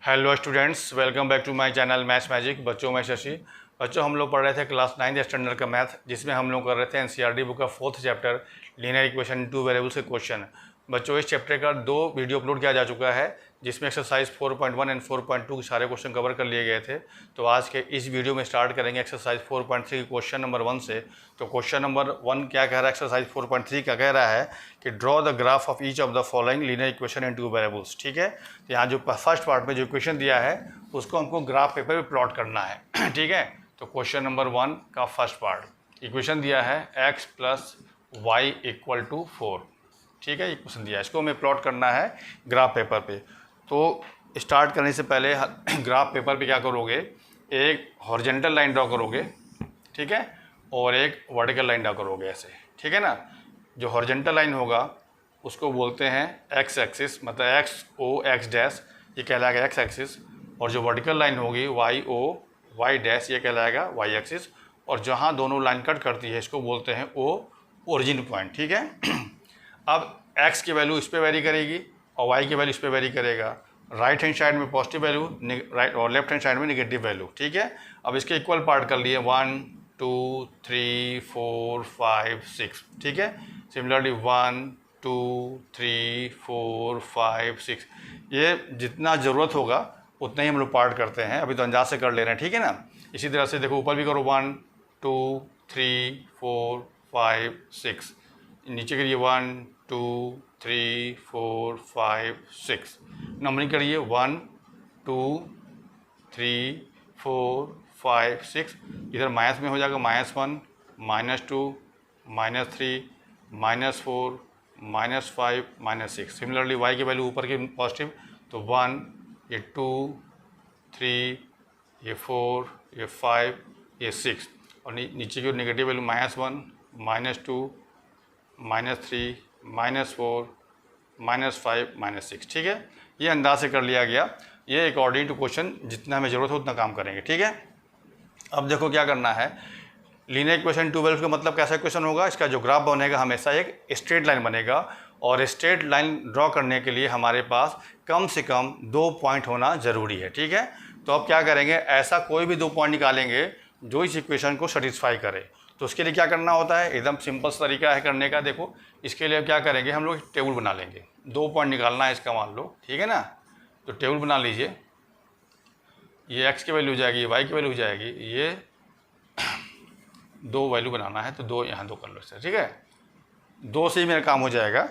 Hello students, welcome back to my channel maths magic. बच्चों में शशि। बच्चों, हम लोग पढ़ रहे थे क्लास 9 स्टैंडर्ड का मैथ, जिसमें हम लोग कर रहे थे एनसीईआरटी बुक का 4th chapter linear equation two variables के क्वेश्चन। बच्चों, इस चैप्टर का 2 वीडियो अपलोड किया जा चुका है, जिसमें एक्सरसाइज 4.1 एंड 4.2 के सारे क्वेश्चन कवर कर लिए गए थे। तो आज के इस वीडियो में स्टार्ट करेंगे एक्सरसाइज 4.3 के क्वेश्चन नंबर 1 से। तो क्वेश्चन नंबर 1 क्या कह रहा है, एक्सरसाइज 4.3 क्या कह रहा है कि draw the graph of each of the following linear equation in two variables. ठीक है, तो यहाँ जो फर्स्ट पार्ट में जो इक्वेशन दिया है उसको हमको ग्राफ पेपर पे प्लॉट करना है। ठीक है, तो क्वेश्चन नंबर 1 का फर्स्ट पार्ट इक्वेशन दिया है x plus y equal to 4। ठीक है, ये क्वेश्चन दिया है, इसको हमें प्लॉट करना है ग्राफ पेपर पे। तो स्टार्ट करने से पहले ग्राफ पेपर पे क्या करोगे, एक हॉरिजॉन्टल लाइन ड्रॉ करोगे, ठीक है, और एक वर्टिकल लाइन ड्रॉ करोगे ऐसे। ठीक है ना, जो हॉरिजॉन्टल लाइन होगा उसको बोलते हैं एक्स एक्सिस, मतलब एक्स ओ एक्स डैश, ये कहलाएगा एक्स एक्सिस। और जो वर्टिकल लाइन होगी वाई ओ वाई डैश, ये कहलाएगा वाई एक्सिस। और जहाँ दोनों लाइन कट करती है इसको बोलते हैं ओ ओरिजिन पॉइंट। ठीक है, अब x की वैल्यू इस पे वेरी करेगी और y की वैल्यू इस पे वेरी करेगा। राइट हैंड साइड में पॉजिटिव वैल्यू, राइट और लेफ्ट हैंड साइड में नेगेटिव वैल्यू। ठीक है, अब इसके इक्वल पार्ट कर लिए 1 2 3 4 5 6। ठीक है, सिमिलरली 1 2 3 4 5 6, ये जितना ज़रूरत होगा उतना ही हम लोग पार्ट करते हैं। अभी तो अंदाज से कर ले रहे हैं। ठीक है ना, इसी तरह से देखो ऊपर भी करो 1 2 3 4 5 6, नीचे करिए 1 2 3 4 5 6, नंबरिंग करिए 1 2 3 4 5 6। इधर माइनस में हो जाएगा -1 -2 -3 -4 -5 -6। सिमिलरली y की वैल्यू ऊपर की पॉजिटिव, तो 1, ये 2 3, ये 4, ये 5, ये 6, और नीचे की नेगेटिव वैल्यू -1 -2 -3 -4 -5 -6। ठीक है, ये अंदाज से कर लिया गया। ये अकॉर्डिंग टू क्वेश्चन जितना हमें ज़रूरत हो उतना काम करेंगे। ठीक है, अब देखो क्या करना है। लीनियर इक्वेशन 12 का मतलब कैसा इक्वेशन होगा, इसका जो ग्राफ बनेगा हमेशा एक स्ट्रेट लाइन बनेगा। और स्ट्रेट लाइन ड्रॉ करने के लिए हमारे पास कम से कम 2 पॉइंट होना ज़रूरी है। ठीक है, तो अब क्या करेंगे, ऐसा कोई भी 2 पॉइंट निकालेंगे जो इस इक्वेशन को सेटिस्फाई करे। तो उसके लिए क्या करना होता है, एकदम सिंपल तरीका है करने का। देखो इसके लिए क्या करेंगे, हम लोग टेबल बना लेंगे। 2 पॉइंट निकालना है इसका, मान लो। ठीक है ना, तो टेबल बना लीजिए। ये x की वैल्यू हो जाएगी, y की वैल्यू हो जाएगी, ये 2 वैल्यू बनाना है, तो 2 यहाँ 2 कर लो इससे। ठीक है, 2 से ही मेरा काम हो जाएगा।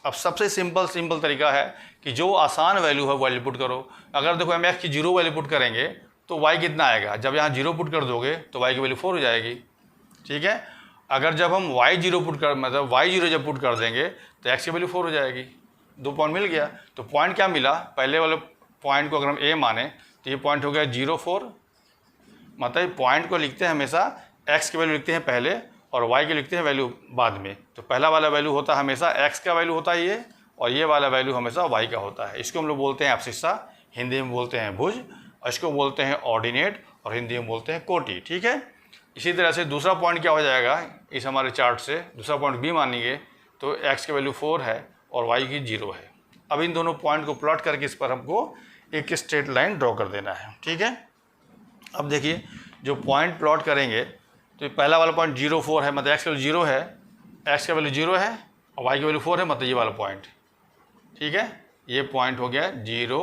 अब सबसे सिंपल तरीका है कि जो आसान वैल्यू है वैल्यू पुट करो। अगर देखो हम x की 0 वैल्यू पुट करेंगे तो y कितना आएगा, जब यहाँ 0 पुट कर दोगे तो y की वैल्यू 4 हो जाएगी। ठीक है, अगर जब हम y 0 पुट कर, मतलब y 0 जब पुट कर देंगे तो x की वैल्यू 4 हो जाएगी। 2 पॉइंट मिल गया। तो पॉइंट क्या मिला, पहले वाले पॉइंट को अगर हम a माने तो ये पॉइंट हो गया 0 4, मतलब पॉइंट को लिखते हैं हमेशा x की वैल्यू लिखते हैं पहले और y की लिखते हैं वैल्यू बाद में। तो पहला वाला वैल्यू होता है हमेशा x का वैल्यू होता है ये, और ये वाला वैल्यू हमेशा y का होता है। इसको हम लोग बोलते हैं एब्सिस्सा, हिंदी में बोलते हैं भुज, और इसको बोलते हैं ऑर्डिनेट, और हिंदी में बोलते हैं कोटि। ठीक है, इसी तरह से दूसरा पॉइंट क्या हो जाएगा इस हमारे चार्ट से, दूसरा पॉइंट b मानेंगे तो x की वैल्यू 4 है और y की 0 है। अब इन दोनों पॉइंट को प्लॉट करके इस पर हमको एक स्ट्रेट लाइन ड्रॉ कर देना है। ठीक है, अब देखिए जो पॉइंट प्लॉट करेंगे तो पहला वाला पॉइंट 0 4 है, मतलब x की वैल्यू 0 है, x की वैल्यू 0 है और y की वैल्यू 4 है, मतलब ये वाला पॉइंट। ठीक है, ये पॉइंट हो गया 0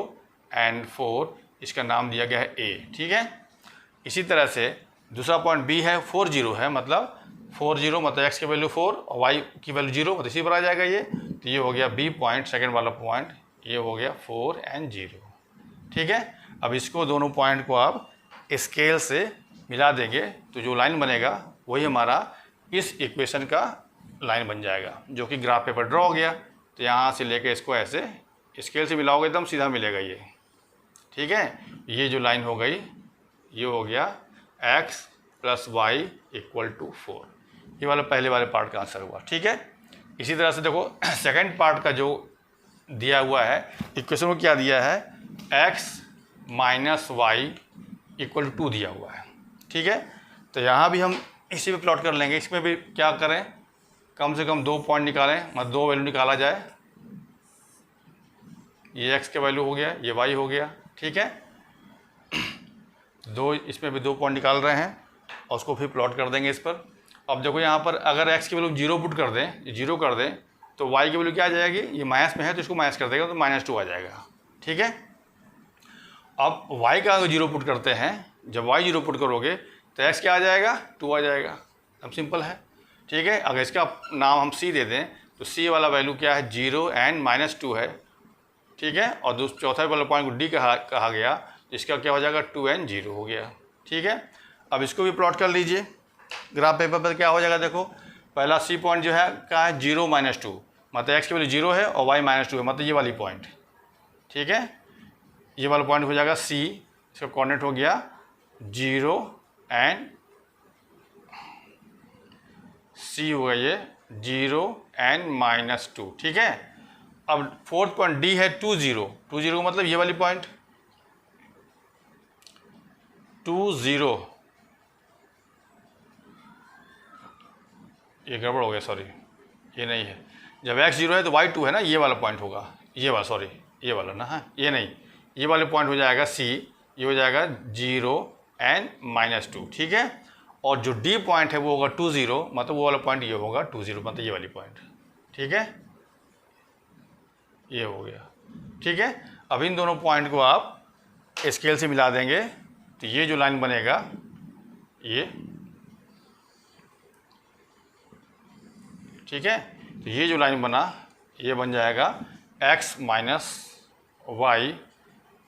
और 4, इसका नाम दिया गया है a। ठीक है, इसी तरह से दूसरा पॉइंट b है, 4 0 है, मतलब 4 0, मतलब x की वैल्यू 4 और y की वैल्यू 0, मतलब इसी पर आ जाएगा ये। तो ये हो गया b पॉइंट, सेकेंड वाला पॉइंट, ये हो गया 4 और 0। ठीक है, अब इसको दोनों पॉइंट को आप स्केल से मिला देंगे तो जो लाइन बनेगा वही हमारा इस इक्वेशन का लाइन बन जाएगा, जो कि ग्राफ पेपर ड्रॉ हो गया। तो यहाँ से लेके इसको ऐसे स्केल से मिलाओगे एकदम सीधा मिलेगा ये। ठीक है, ये जो लाइन हो गई ये हो गया x plus y equal to 4। ये वाला पहले वाले पार्ट का आंसर हुआ। ठीक है, इसी तरह से देखो सेकेंड पार्ट का जो दिया हुआ है इक्वेशन में, क्या दिया है, x minus y equal to 2 दिया हुआ है। ठीक है, तो यहाँ भी हम इसी पे प्लॉट कर लेंगे। इसमें भी क्या करें, कम से कम 2 पॉइंट निकालें, मतलब 2 वैल्यू निकाला जाए। ये x के वैल्यू हो गया, ये y हो गया, ठीक है। दो इसमें भी 2 पॉइंट निकाल रहे हैं और उसको फिर प्लॉट कर देंगे इस पर। अब देखो यहाँ पर अगर x की वैल्यू 0 पुट कर दें, 0 कर दें, तो y की वैल्यू क्या आ जाएगी, ये माइनस में है तो इसको माइनस कर देगा तो -2 आ जाएगा, ठीक है। अब y का अगर 0 पुट करते हैं, जब y 0 पुट करोगे तो x क्या आ जाएगा, 2 आ जाएगा। अब सिंपल है, ठीक है। अगर इसका नाम हम c दे दें तो c वाला वैल्यू क्या है, 0 एंड -2 है, ठीक है। और चौथा वाला पॉइंट को d कहा गया, इसका क्या हो जाएगा, 2 एंड 0 हो गया, ठीक है। अब इसको भी प्लॉट कर लीजिए ग्राफ पेपर पर। क्या हो जाएगा, देखो पहला सी पॉइंट जो है क्या है, 0 -2, मतलब x की वैल्यू 0 है और y -2 है, मतलब ये वाली पॉइंट, ठीक है। ये वाला पॉइंट हो जाएगा सी, इसका कोऑर्डिनेट हो गया 0 एंड सी हो गया ये 0 एंड -2, ठीक है। अब फोर्थ पॉइंट डी है 2 0, 2 0 का मतलब ये वाली पॉइंट 2 0, ये गड़बड़ हो गया, सॉरी ये नहीं है। जब x 0 है तो y 2 है ना, ये वाला पॉइंट होगा, ये वाला, सॉरी ये वाला ना, हाँ ये नहीं, ये वाले पॉइंट हो जाएगा c, ये हो जाएगा 0 एंड -2, ठीक है। और जो d पॉइंट है वो होगा 2 0, मतलब वो वाला पॉइंट ये होगा 2 0, मतलब ये वाली पॉइंट, ठीक है, ये हो गया, ठीक है। अब इन दोनों पॉइंट को आप स्केल से मिला देंगे तो ये जो लाइन बनेगा, ये, ठीक है। तो ये जो लाइन बना ये बन जाएगा x - y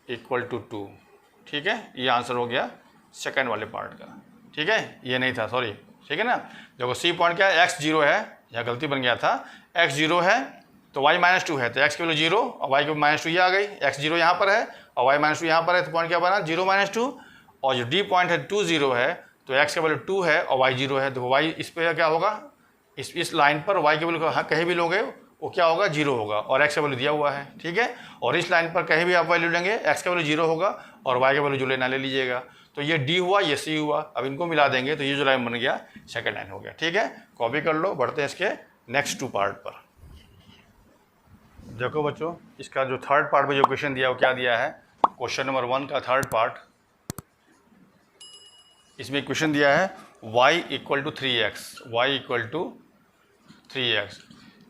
= 2, ठीक है। ये आंसर हो गया सेकंड वाले पार्ट का, ठीक है। ये नहीं था, सॉरी, ठीक है ना। देखो सी पॉइंट क्या है, x 0 है, यहाँ गलती बन गया था, x 0 है तो y -2 है, तो x की वैल्यू 0 और y की -2 ये आ गई, x 0 यहाँ पर है और y -2 यहाँ पर है, तो पॉइंट क्या बना, 0 -2। और जो d पॉइंट है 2 0 है तो x की वैल्यू 2 है और y 0 है, तो y इस पर क्या होगा, इस लाइन पर y की वैल्यू कहीं भी लोगे वो क्या होगा, 0 होगा, और x का वैल्यू दिया हुआ है, ठीक है। और इस लाइन पर कहीं भी आप वैल्यू लेंगे x का वैल्यू 0 होगा और y का वैल्यू जो लेना ले लीजिएगा। तो ये d हुआ, ये c हुआ। अब इनको मिला देंगे तो ये जो लाइन बन गया सेकंड लाइन हो गया, ठीक है। कॉपी कर लो, बढ़ते हैं इसके नेक्स्ट 2 पार्ट पर। देखो बच्चों, इसका जो थर्ड पार्ट में जो क्वेश्चन दिया वो क्या दिया है, क्वेश्चन नंबर 1 का थर्ड पार्ट। इसमें क्वेश्चन दिया है y = 3x, y = 3x।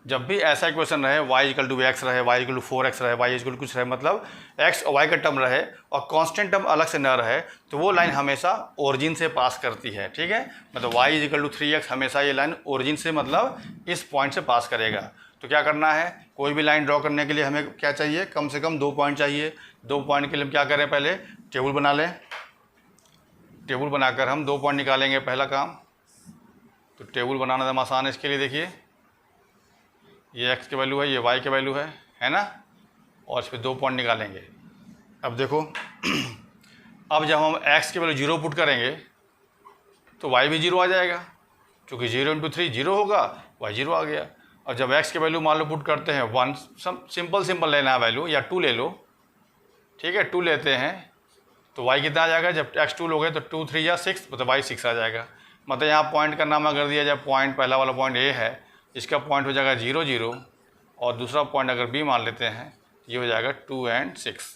जब भी ऐसा क्वेश्चन रहे, y = x रहे, y = 4x रहे, y = कुछ रहे, मतलब x और y का टर्म रहे और कांस्टेंट टर्म अलग से न रहे, तो वो लाइन हमेशा ओरिजिन से पास करती है, ठीक है। मतलब y = 3x, हमेशा ये लाइन ओरिजिन से, मतलब इस पॉइंट से पास करेगा। तो क्या करना है, कोई भी लाइन ड्रॉ करने के लिए हमें क्या चाहिए, कम से कम 2 पॉइंट चाहिए। 2 पॉइंट के लिए हम क्या करें, पहले टेबल बना लें, टेबल बनाकर हम 2 पॉइंट निकालेंगे, पहला काम। तो टेबल बनाना एकदम आसान है इसके लिए। देखिए ये x की वैल्यू है, ये y की वैल्यू है ना, और इस पर 2 पॉइंट निकालेंगे। अब देखो अब जब हम x की वैल्यू 0 पुट करेंगे तो y भी 0 आ जाएगा, क्योंकि 0 × 3 0 होगा, y 0 आ गया। और जब x की वैल्यू मान लो पुट करते हैं 1, सिंपल लेना है वैल्यू, या 2 ले लो, ठीक है, 2 लेते हैं तो y कितना आ जाएगा, जब x 2 लोगे तो 2 3 या 6, मतलब y 6 आ जाएगा। मतलब यहाँ पॉइंट का नाम अगर दिया जाए, पॉइंट पहला वाला पॉइंट A है, इसका पॉइंट हो जाएगा 0 0, और दूसरा पॉइंट अगर B मान लेते हैं ये हो जाएगा 2 एंड 6।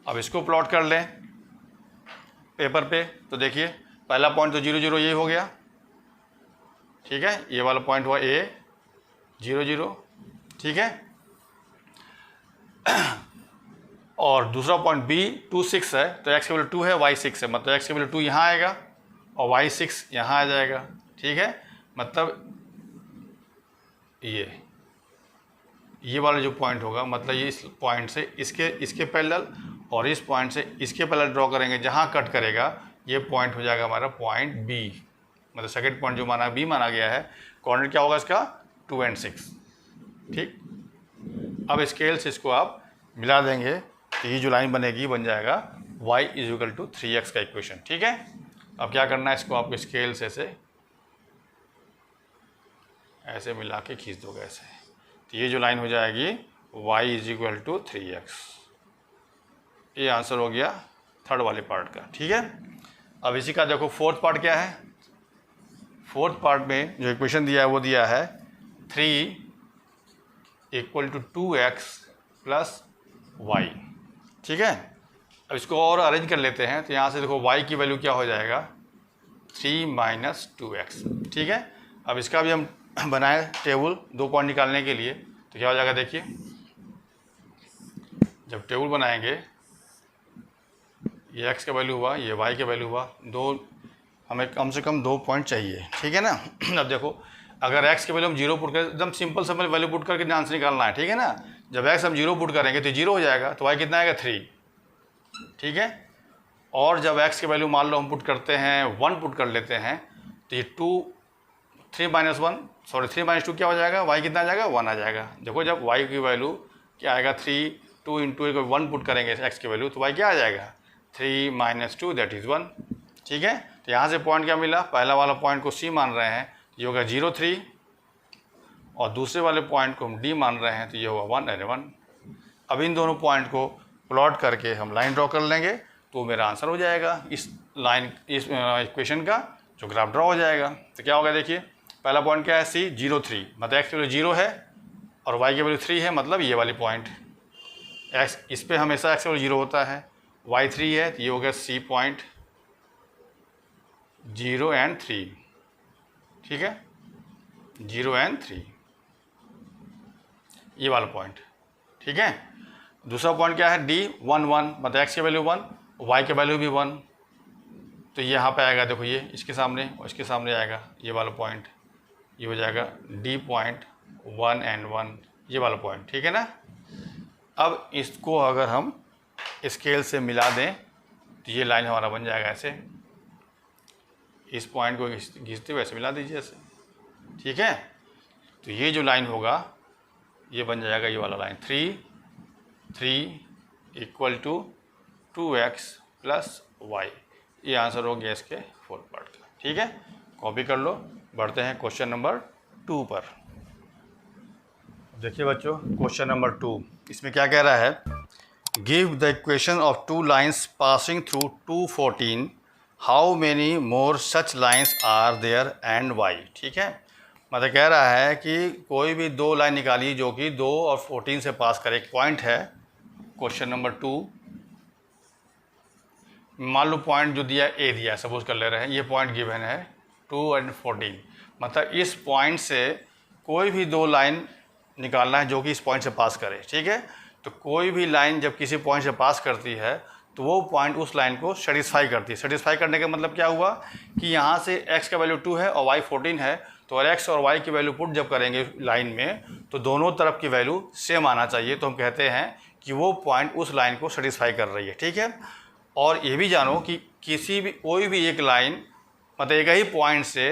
अब इसको प्लॉट कर लें पेपर पे, तो देखिए पहला पॉइंट तो 0 0 ये हो गया, ठीक है, ये वाला पॉइंट हुआ A 0 0, ठीक है। और दूसरा पॉइंट B 2 6 है, तो x की वैल्यू 2 है, y 6 है, मतलब x की वैल्यू 2 यहाँ आएगा और y 6 यहाँ आ जाएगा, ठीक है। मतलब ये वाला जो पॉइंट होगा, मतलब ये इस पॉइंट से इसके पैरेलल और इस पॉइंट से इसके पैरेलल ड्रॉ करेंगे, जहाँ कट करेगा ये पॉइंट हो जाएगा हमारा पॉइंट B, मतलब सेकंड पॉइंट जो माना B माना गया है। कोऑर्डिनेट क्या होगा इसका, 2 एंड 6, ठीक। अब स्केल से इसको आप मिला देंगे तो ये जो लाइन बनेगी बन जाएगा y = 3x का इक्वेशन, ठीक है। अब क्या करना है, इसको आपको स्केल से ऐसे मिला के खींच दोगे ऐसे, तो ये जो लाइन हो जाएगी y = 3x। ये आंसर हो गया थर्ड वाले पार्ट का, ठीक है। अब इसी का देखो फोर्थ पार्ट क्या है। फोर्थ पार्ट में जो इक्वेशन दिया है वो दिया है 3 = 2x + y, ठीक है। अब इसको और अरेंज कर लेते हैं, तो यहाँ से देखो y की वैल्यू क्या हो जाएगा 3 माइनस 2x, ठीक है। अब इसका भी हम बनाए टेबल 2 पॉइंट निकालने के लिए, तो क्या हो जाएगा देखिए, जब टेबल बनाएंगे ये x का वैल्यू हुआ, ये y का वैल्यू हुआ, हमें कम से कम 2 पॉइंट चाहिए, ठीक है ना। अब देखो अगर x के वैल्यू हम 0 पुट कर, एकदम सिंपल सिंपल वैल्यू पुट करके आंसर निकालना है, ठीक है ना। जब x हम 0 पुट करेंगे तो 0 हो जाएगा, तो y कितना आएगा 3, ठीक है। और जब x के वैल्यू मान लो हम पुट करते हैं 1 पुट कर लेते हैं, तो ये 3 माइनस 2 क्या हो जाएगा, y कितना आ जाएगा 1 आ जाएगा। देखो जब y की वैल्यू क्या आएगा 3, 2 इंटू 1 पुट करेंगे x की वैल्यू, तो y क्या आ जाएगा 3 माइनस 2 दैट इज़ 1, ठीक है। तो यहाँ से पॉइंट क्या मिला, पहला वाला पॉइंट को c मान रहे हैं, ये होगा 0 3, और दूसरे वाले पॉइंट को हम d मान रहे हैं, तो ये होगा 1 अरे 1। अब इन दोनों पॉइंट को प्लॉट करके हम लाइन ड्रॉ कर लेंगे, तो मेरा आंसर हो जाएगा इस लाइन, इस इक्वेशन का जो ग्राफ ड्रॉ हो जाएगा। तो क्या होगा देखिए, पहला पॉइंट क्या है c 0 3, मतलब x की वैल्यू 0 है और y की वैल्यू 3 है, मतलब ये वाली पॉइंट x, इस पर हमेशा x की वैल्यू 0 होता है, y 3 है, तो ये हो गया c पॉइंट 0 एंड 3, ठीक है, 0 एंड 3 ये वाला पॉइंट, ठीक है। दूसरा पॉइंट क्या है d 1 1, मतलब x की वैल्यू 1, y की वैल्यू भी 1, तो ये यहाँ पे आएगा, देखो ये इसके सामने और इसके सामने आएगा ये वाला पॉइंट, ये हो जाएगा d पॉइंट 1 एंड 1 ये वाला पॉइंट, ठीक है ना। अब इसको अगर हम स्केल से मिला दें तो ये लाइन हमारा बन जाएगा ऐसे, इस पॉइंट को घिसते हुए ऐसे मिला दीजिए ऐसे, ठीक है। तो ये जो लाइन होगा ये बन जाएगा ये वाला line 3 3 equal to 2x plus y, ये आंसर हो गया इसके 4th पार्ट का, ठीक है। कॉपी कर लो, बढ़ते हैं क्वेश्चन नंबर 2 पर। देखिए बच्चों क्वेश्चन नंबर 2, इसमें क्या कह रहा है, give the equation of 2 lines passing through 214, how many more such lines are there and y, ठीक है। मतलब कह रहा है कि कोई भी 2 लाइन निकालिए जो कि 2 और 14 से पास करे। एक पॉइंट है क्वेश्चन नंबर 2, मान लो पॉइंट जो दिया ए दिया, सपोज कर ले रहे हैं, ये पॉइंट गिवन है 2 और 14, मतलब इस पॉइंट से कोई भी 2 लाइन निकालना है जो कि इस पॉइंट से पास करे, ठीक है। तो कोई भी लाइन जब किसी पॉइंट से पास करती है तो वो पॉइंट उस लाइन को सेटिस्फाई करती है। सेटिस्फाई करने का मतलब क्या हुआ कि यहाँ से x का वैल्यू 2 है और y 14 है, तो अगर x और y की वैल्यू पुट जब करेंगे लाइन में तो दोनों तरफ की वैल्यू सेम आना चाहिए, तो हम कहते हैं कि वो पॉइंट उस लाइन को सेटिस्फाई कर रही है, ठीक है। और ये भी जानो कि कोई भी एक लाइन मतलब एक ही पॉइंट से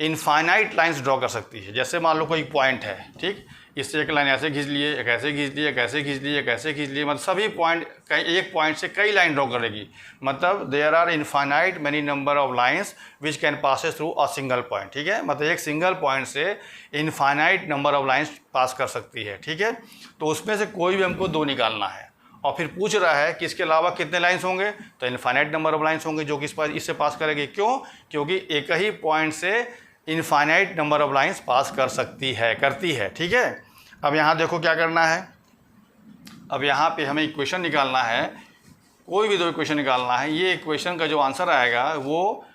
इनफाइनाइट लाइंस ड्रॉ कर सकती है। जैसे मान लो कोई पॉइंट है, ठीक, इससे एक लाइन ऐसे खींच लिए, एक ऐसे खींच लिए, एक ऐसे खींच लिए, एक ऐसे खींच लिए, मतलब सभी पॉइंट एक पॉइंट से कई लाइन ड्रॉ करेगी। मतलब there are infinite many number of lines which can passes through a single point, ठीक है। मतलब एक सिंगल पॉइंट से infinite number of lines pass कर सकती है, ठीक है। तो उसमें से कोई भी हमको 2 निकालना है, और फिर पूछ रहा है कि इसके अलावा कितने लाइंस होंगे, तो इनफाइनाइट नंबर ऑफ लाइंस होंगे जो कि इससे पास करेंगे। क्यों? क्योंकि एक ही पॉइंट से इनफाइनाइट नंबर ऑफ लाइंस पास करती है, ठीक है। अब यहाँ देखो क्या करना है, अब यहाँ पे हमें इक्वेशन निकालना है, कोई भी 2 इक्वेशन निकालना है। ये इक्वेशन का जो आंसर आएगा वो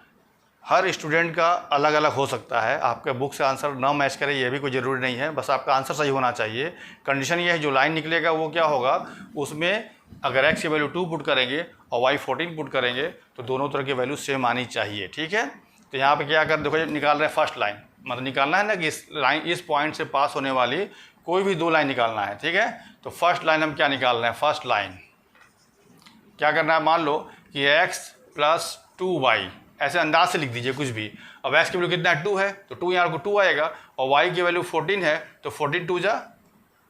हर स्टूडेंट का अलग अलग हो सकता है, आपके बुक से आंसर ना मैच करे ये भी कोई ज़रूरी नहीं है, बस आपका आंसर सही होना चाहिए। कंडीशन ये है जो लाइन निकलेगा वो क्या होगा, उसमें अगर x की वैल्यू 2 पुट करेंगे और y 14 पुट करेंगे तो दोनों तरह की वैल्यू सेम आनी चाहिए, ठीक है। तो यहाँ पे क्या कर देखो, निकाल रहे हैं फर्स्ट लाइन, मतलब निकालना है ना कि इस पॉइंट से पास होने वाली कोई भी 2 लाइन निकालना है, ठीक है। तो फर्स्ट लाइन हम क्या निकाल रहे हैं, फर्स्ट लाइन क्या करना है, मान लो कि x प्लस 2y, ऐसे अंदाज से लिख दीजिए कुछ भी। अब x की वैल्यू कितना है 2 है, तो 2 यहाँ को 2 आएगा, और y की वैल्यू 14 है, तो 14 2 जा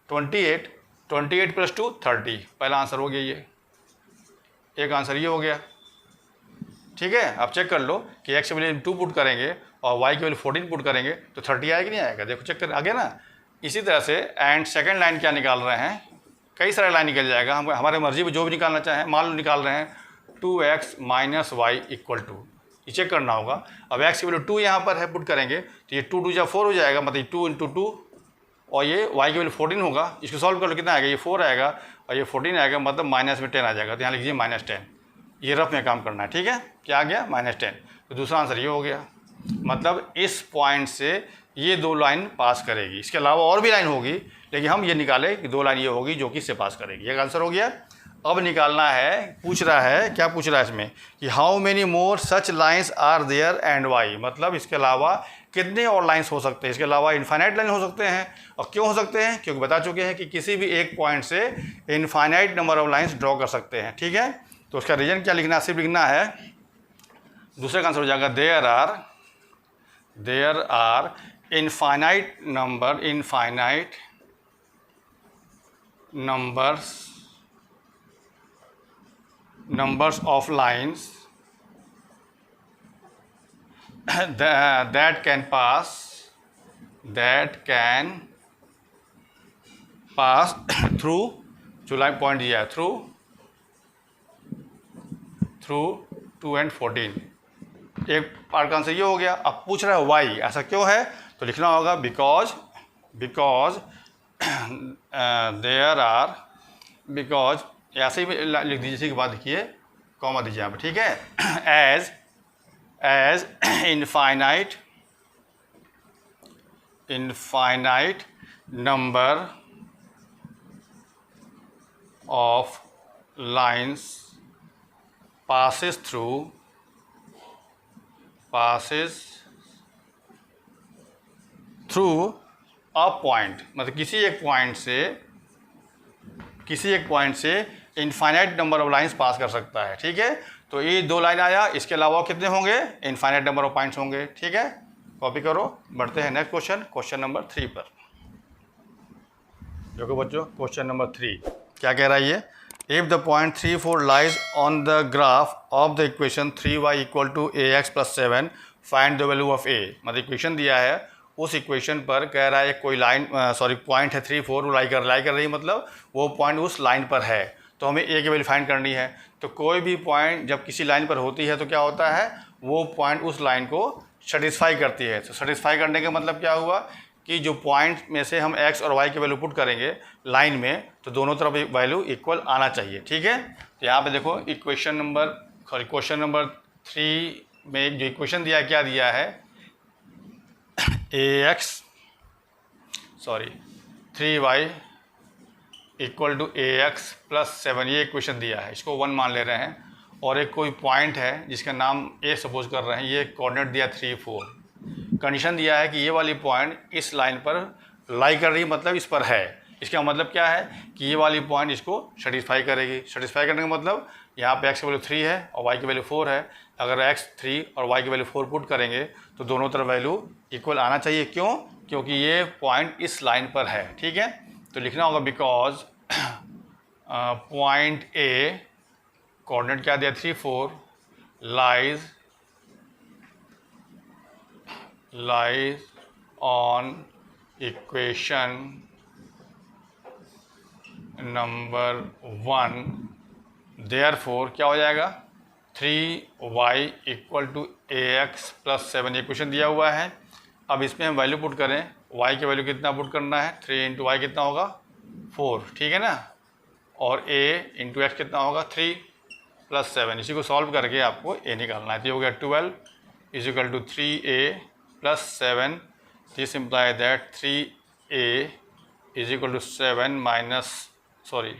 28, 28 प्लस 2 30, पहला आंसर हो गया ये, एक आंसर ये हो गया, ठीक है। अब चेक कर लो कि x की वैल्यू 2 पुट करेंगे और y की वैल्यू 14 पुट करेंगे तो 30 आएगा कि नहीं आएगा, देखो चेक कर, आ गया ना। इसी तरह से एंड सेकेंड लाइन क्या निकाल रहे हैं, कई सारे लाइन निकल जाएगा, हम हमारे मर्जी में जो भी निकालना चाहें। मान लो निकाल रहे हैं 2x minus y equal to, ये चेक करना होगा। अब x की वैल्यू 2 यहाँ पर है, पुट करेंगे तो ये 2 2 जा 4 हो जाएगा, मतलब 2 इंटू 2 और ये y की वैल्यू 14 होगा, इसको सॉल्व कर लो, कितना आएगा, ये 4 आएगा और ये 14 आएगा, मतलब माइनस में 10 आ जाएगा, तो यहाँ लिखिए -10। ये रफ में काम करना है, ठीक है। क्या आ गया, -10। तो दूसरा आंसर ये हो गया, मतलब इस पॉइंट से ये 2 लाइन पास करेगी, इसके अलावा और भी लाइन होगी, लेकिन हम ये निकाले कि 2 लाइन ये होगी जो कि इससे पास करेगी। एक आंसर हो गया। अब निकालना है, पूछ रहा है, क्या पूछ रहा है इसमें कि how many more such lines are there and y, मतलब इसके अलावा कितने और लाइन्स हो सकते हैं, इसके अलावा इनफाइनाइट लाइन हो सकते हैं। और क्यों हो सकते हैं, क्योंकि बता चुके हैं कि किसी भी एक पॉइंट से infinite number of lines draw कर सकते हैं, ठीक है। तो उसका रीजन क्या लिखना है, सिर्फ लिखना है, दूसरे का आंसर हो जाएगा there are infinite numbers of lines that can pass through, जो लाइन पॉइंट दिया है, through 2 and 14। एक पार्ट का आंसर ये हो गया। अब पूछ रहा है वाई, ऐसा क्यों है, तो लिखना होगा बिकॉज ऐसे ही लिख दीजिए, इसी के बाद लिखिए कॉमा दीजिए यहाँ पर, ठीक है। As infinite number of lines passes through a point, मतलब किसी एक पॉइंट से infinite number of lines pass कर सकता है, ठीक है। तो ये 2 लाइन आया, इसके अलावा कितने होंगे, इनफाइनाइट नंबर ऑफ पॉइंट्स होंगे, ठीक है। कॉपी करो, बढ़ते हैं नेक्स्ट क्वेश्चन नंबर 3 पर। देखो बच्चों, क्वेश्चन नंबर 3 क्या कह रहा है ये, if the point 3, 4 lies on the graph of the equation 3y = ax + 7 find the value of a, मतलब इक्वेशन दिया है, उस इक्वेशन पर कह रहा है कोई लाइन पॉइंट है 3, 4 लाई कर रही है, मतलब वो पॉइंट उस लाइन पर है, तो हमें a की वैल्यू फाइंड करनी है। तो कोई भी पॉइंट जब किसी लाइन पर होती है तो क्या होता है, वो पॉइंट उस लाइन को सेटिस्फाई करती है। तो सेटिस्फाई करने का मतलब क्या हुआ कि जो पॉइंट में से हम x और y की वैल्यू पुट करेंगे लाइन में, तो दोनों तरफ वैल्यू इक्वल आना चाहिए, ठीक है। तो यहाँ पे देखो क्वेश्चन नंबर 3 में जो इक्वेशन दिया, क्या दिया है, 3y = ax + 7, ये इक्वेशन दिया है, इसको 1 मान ले रहे हैं। और एक कोई पॉइंट है जिसका नाम a सपोज कर रहे हैं, ये कोऑर्डिनेट दिया 3, 4, कंडीशन दिया है कि ये वाली पॉइंट इस लाइन पर लाई कर रही है, मतलब इस पर है। इसका मतलब क्या है कि ये वाली पॉइंट इसको सेटिस्फाई करेगी। सेटिस्फाई करने का मतलब यहाँ पे x की वैल्यू 3 है और y की वैल्यू 4 है। अगर x 3 और y की वैल्यू 4 पुट करेंगे तो दोनों तरफ वैल्यू इक्वल आना चाहिए। क्यों, क्योंकि ये पॉइंट इस लाइन पर है, ठीक है। तो लिखना होगा बिकॉज पॉइंट A, कोऑर्डिनेट क्या दिया 3, 4, lies on equation number 1, therefore क्या हो जाएगा, 3y = ax + 7, ये क्वेश्चन दिया हुआ है। अब इसमें हम वैल्यू पुट करें, y की वैल्यू कितना पुट करना है, 3 × y कितना होगा 4, ठीक है ना, और a × x कितना होगा 3 + 7, इसी को सॉल्व करके आपको a निकालना है। तो ये हो गया 12 = 3a + 7, this implies that 3a = 7 minus 12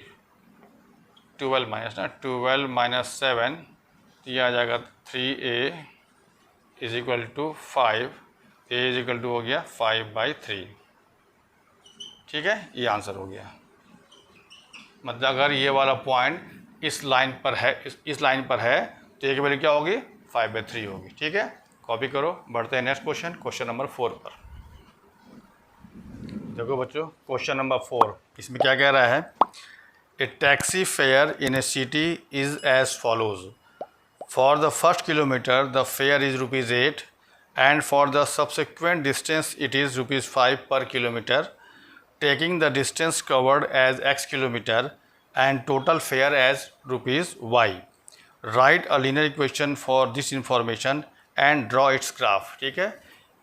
minus 7, तो ये आ जाएगा 3a = 5, a = हो गया 5/3, ठीक है। ये आंसर हो गया। मतलब अगर ये वाला पॉइंट इस लाइन पर है तो a की वैल्यू क्या होगी, 5/3 होगी, ठीक है। कॉपी करो, बढ़ते हैं नेक्स्ट क्वेश्चन नंबर 4 पर। देखो बच्चों, क्वेश्चन नंबर 4, इसमें क्या कह रहा है, a taxi fare in a city is as follows, for the first kilometre the fare is ₹8 and for the subsequent distance it is ₹5 per kilometer, taking the distance covered as x kilometer and total fare as ₹y. Write a linear equation for this information and draw its graph, ठीक है।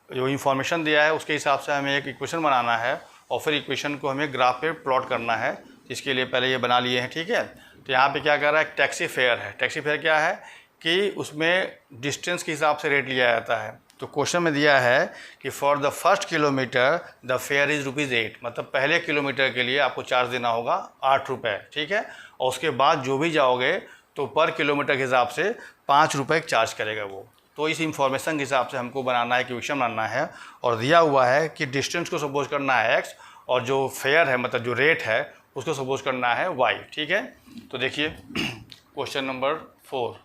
जो information दिया है उसके हिसाब से हमें एक इक्वेशन बनाना है और फिर इक्वेशन को हमें ग्राफ पे प्लॉट करना है। इसके लिए पहले ये बना लिए हैं, ठीक है। तो यहाँ पे क्या कर रहा है, टैक्सी फेयर है। टैक्सी फेयर क्या है कि उसमें डिस्टेंस के हिसाब से रेट लिया जाता है। तो क्वेश्चन में दिया है कि for the first kilometre the fare is ₹8, मतलब पहले किलोमीटर के लिए आपको चार्ज देना होगा 8 रुपये, ठीक है। और उसके बाद जो भी जाओगे तो पर किलोमीटर के हिसाब से 5 रुपये चार्ज करेगा वो। तो इस इंफॉर्मेशन के हिसाब से हमको बनाना है, इक्वेशन बनाना है, और दिया हुआ है कि डिस्टेंस को सपोज करना है x और जो फेयर है मतलब जो रेट है उसको सपोज करना है y, ठीक है। तो देखिए क्वेश्चन नंबर 4,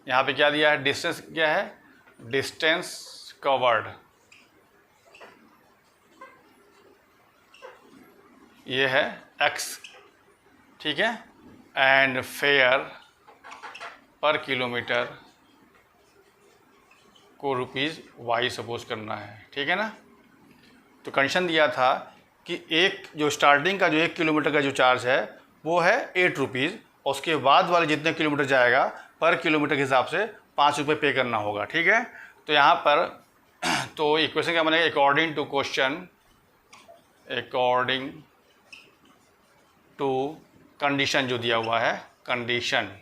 यहाँ पे क्या दिया है, डिस्टेंस क्या है, डिस्टेंस कवर्ड, ये है x, ठीक है, एंड फेयर पर किलोमीटर को ₹y सपोज करना है, ठीक है ना। तो कंडीशन दिया था कि एक जो स्टार्टिंग का जो 1 किलोमीटर का जो चार्ज है वो है ₹8, और उसके बाद वाले जितने किलोमीटर जाएगा पर किलोमीटर के हिसाब से 5 रुपये पे करना होगा, ठीक है। तो यहाँ पर तो इक्वेशन क्या बनेगा, according to question, according to condition जो दिया हुआ है, कंडीशन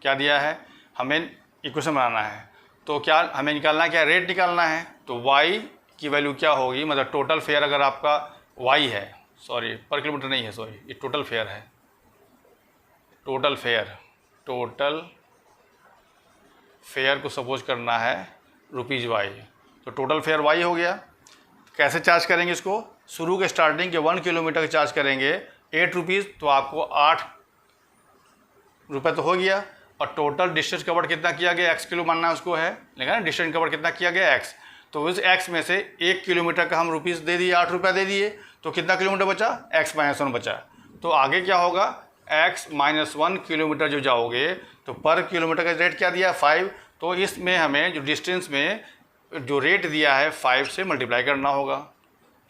क्या दिया है, हमें इक्वेशन बनाना है। तो क्या हमें निकालना है, क्या रेट निकालना है। तो y की वैल्यू क्या होगी, मतलब टोटल फेयर अगर आपका y है, सॉरी पर किलोमीटर नहीं है, सॉरी ये टोटल फेयर है, टोटल फेयर, टोटल फेयर को सपोज करना है ₹y। तो टोटल फेयर y हो गया। कैसे चार्ज करेंगे इसको, शुरू के स्टार्टिंग के 1 किलोमीटर के चार्ज करेंगे ₹8, तो आपको 8 रुपये तो हो गया। और टोटल डिस्टेंस कवर कितना किया गया, x किलो मानना है उसको है, लेकिन ना डिस्टेंस कवर कितना किया गया x, तो उस x में से 1 किलोमीटर का हम रुपीज़ दे दिए, 8 रुपये दे दिए, तो कितना किलोमीटर बचा, x - 1 बचा। तो आगे क्या होगा, x - 1 किलोमीटर जो जाओगे तो पर किलोमीटर का रेट क्या दिया, 5। तो इसमें हमें जो डिस्टेंस में जो रेट दिया है 5 से मल्टीप्लाई करना होगा।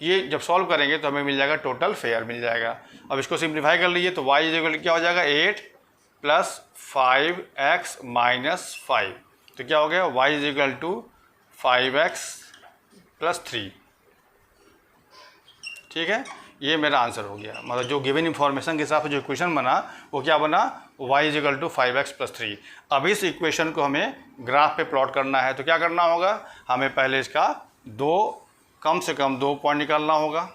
ये जब सॉल्व करेंगे तो हमें मिल जाएगा टोटल फेयर मिल जाएगा। अब इसको सिंप्लीफाई कर लीजिए तो y इक्वल क्या हो जाएगा, 8 + 5x - 5। तो क्या हो गया, y इक्वल टू 5x + 3, ठीक है। ये मेरा आंसर हो गया, मतलब जो गिवन इन्फॉर्मेशन के हिसाब से जो इक्वेशन बना वो क्या बना, y इक्वल टू 5x + 3। अब इस इक्वेशन को हमें ग्राफ पे प्लॉट करना है। तो क्या करना होगा, हमें पहले इसका कम से कम 2 पॉइंट निकालना होगा,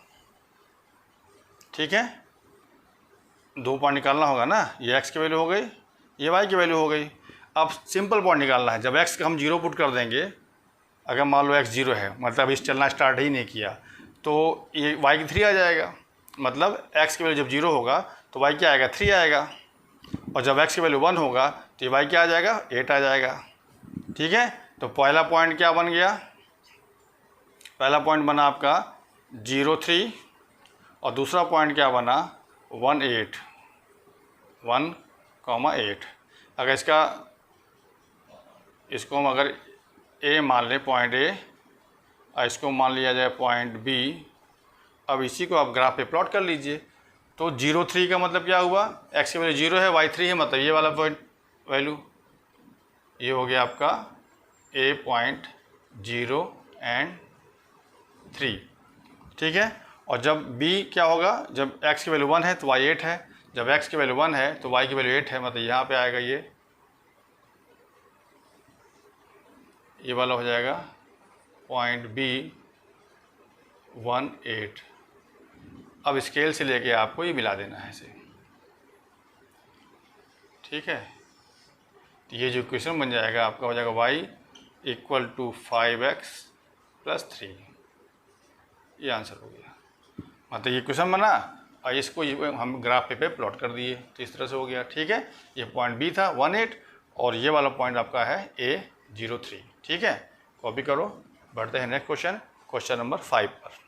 ठीक है। 2 पॉइंट निकालना होगा ना, ये x की वैल्यू हो गई, ये y की वैल्यू हो गई। अब सिंपल पॉइंट निकालना है। जब x का हम 0 पुट कर देंगे, अगर मान लो x 0 है, मतलब इस चलना स्टार्ट ही नहीं किया, तो ये y की 3 आ जाएगा। मतलब x की वैल्यू जब 0 होगा तो y क्या आएगा, 3 आएगा, और जब x की वैल्यू 1 होगा तो ये y क्या आ जाएगा, 8 आ जाएगा, ठीक है। तो पहला पॉइंट क्या बन गया, पहला पॉइंट बना आपका 0,3, और दूसरा पॉइंट क्या बना, 1,8। अगर इसको हम अगर A मान लें, पॉइंट A, और इसको मान लिया जाए पॉइंट B। अब इसी को आप ग्राफ पे प्लॉट कर लीजिए। तो 0,3 का मतलब क्या हुआ, x की वैल्यू 0 है, y 3 है, मतलब ये वाला पॉइंट वैल्यू, ये हो गया आपका A.0 and 3, ठीक है। और जब b क्या होगा, जब x की वैल्यू 1 है तो y 8 है, जब x की वैल्यू 1 है तो y की वैल्यू 8 है, मतलब यहाँ पे आएगा ये वाला हो जाएगा पॉइंट B 1,8। अब स्केल से लेके आपको ये मिला देना है इसे, ठीक है। तो ये जो इक्वेशन बन जाएगा आपका हो जाएगा y इक्वल टू 5x + 3। ये आंसर हो गया, मतलब ये क्वेश्चन बना और इसको हम ग्राफ पे प्लॉट कर दिए, तो इस तरह से हो गया, ठीक है। ये पॉइंट B था 1,8, और ये वाला पॉइंट आपका है A03, ठीक है। कॉपी करो, बढ़ते हैं नेक्स्ट क्वेश्चन, क्वेश्चन नंबर 5 पर।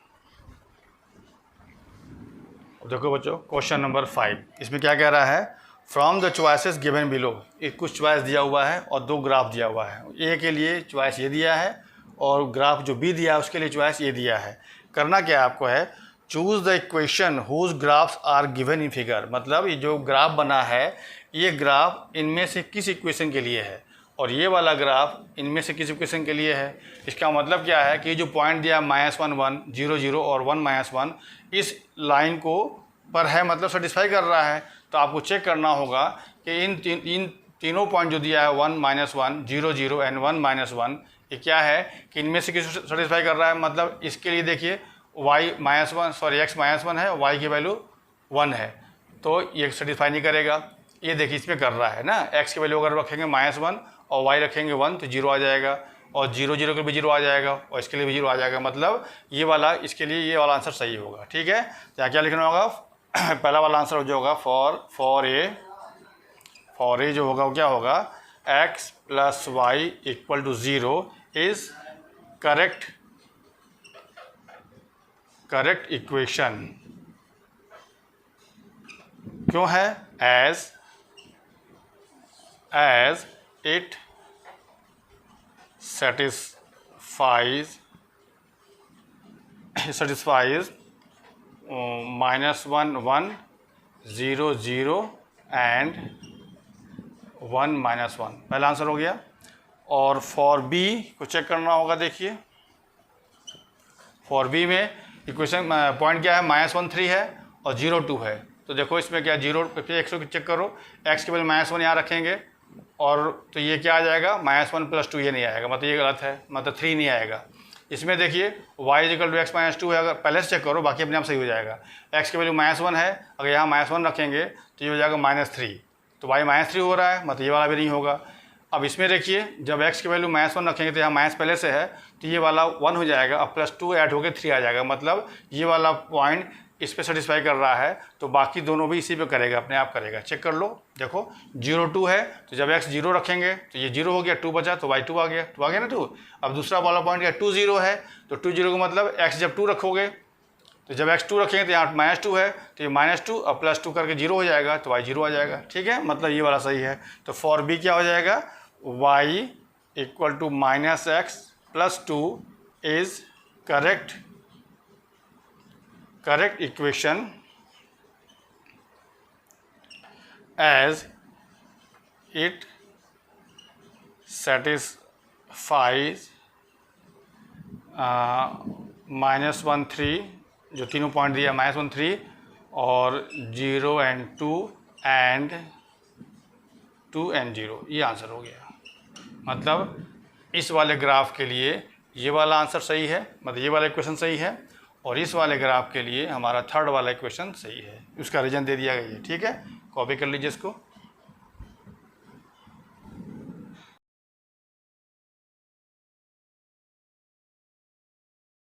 देखो बच्चों, क्वेश्चन नंबर 5, इसमें क्या कह रहा है, from the choices given below. एक कुछ चॉइस दिया हुआ है और 2 ग्राफ दिया हुआ है। ए के लिए चॉइस ये दिया है और ग्राफ जो बी दिया है उसके लिए चॉइस ये दिया है। करना क्या आपको है, choose the equation whose graphs are given in figure. मतलब ये जो ग्राफ बना है ये ग्राफ इनमें से किस इक्वेशन के लिए है, और ये वाला ग्राफ इनमें से किसी इक्वेशन के लिए है। इसका मतलब क्या है कि जो पॉइंट दिया -1 1 0 0 और 1 -1 इस लाइन को पर है, मतलब सेटिस्फाई कर रहा है। तो आपको चेक करना होगा कि इन तीनों पॉइंट जो दिया है 1 -1 0 0 एंड 1 -1 ये क्या है कि इनमें से किसी सेटिस्फाई कर रहा है। मतलब इसके लिए देखिए x -1 है, y की वैल्यू 1 है, तो ये सेटिस्फाई नहीं करेगा। ये देखिए इसमें कर रहा है ना, x की वैल्यू अगर रखेंगे -1 और y रखेंगे 1 तो 0 आ जाएगा, और 0 0 के भी 0 आ जाएगा, और इसके लिए भी 0 आ जाएगा। मतलब ये वाला, इसके लिए ये वाला आंसर सही होगा। ठीक है, तो क्या लिखना होगा? पहला वाला आंसर जो होगा फॉर ए जो होगा वो क्या होगा, x + y = 0 is correct equation. क्यों है? एज इट satisfies -1 1 0 0 एंड 1 -1, पहला आंसर हो गया। और फॉर बी को चेक करना होगा। देखिए फॉर बी में इक्वेशन पॉइंट क्या है, -1 3 है और 0 2 है। तो देखो इसमें क्या 0 पे x को चेक करो, x के बजाय -1 यहाँ रखेंगे, और तो ये क्या आ जाएगा, -1 + 2 ये नहीं आएगा, मतलब ये गलत है, मतलब 3 नहीं आएगा। इसमें देखिए y = x - 2 है, अगर पहले से चेक करो बाकी अपने आप सही हो जाएगा। x की वैल्यू -1 है, अगर यहाँ -1 रखेंगे तो ये हो जाएगा -3, तो y -3 हो रहा है, मतलब ये वाला भी नहीं होगा। अब इसमें देखिए जब x की वैल्यू -1 रखेंगे तो यहाँ माइनस पहले से है, तो ये वाला 1 हो जाएगा, अब +2 ऐड होकर 3 आ जाएगा, मतलब ये वाला पॉइंट इस पे सेटिस्फाई कर रहा है, तो बाकी दोनों भी इसी पे करेगा, अपने आप करेगा। चेक कर लो, देखो 0 2 है, तो जब x 0 रखेंगे तो ये 0 हो गया, 2 बचा तो y 2 आ गया, 2 आ गया ना 2। अब दूसरा वाला पॉइंट क्या 2 0 है, तो 2 0 का मतलब x जब 2 रखोगे, तो जब x 2 रखेंगे तो यहाँ -2 है, तो ये -2 अब +2 करके 0 हो जाएगा, तो y 0 आ जाएगा। ठीक है, मतलब ये वाला सही है। तो फॉर बी क्या हो जाएगा, y = -x + 2 is correct equation as it satisfies -1 3 जो तीनों पॉइंट दिया, -1 3 और 0 एंड 2 एंड 0, ये आंसर हो गया। मतलब इस वाले ग्राफ के लिए ये वाला आंसर सही है, मतलब ये वाला इक्वेशन सही है, और इस वाले ग्राफ के लिए हमारा थर्ड वाला इक्वेशन सही है। उसका रीजन दे दिया गया है। ठीक है, कॉपी कर लीजिए इसको।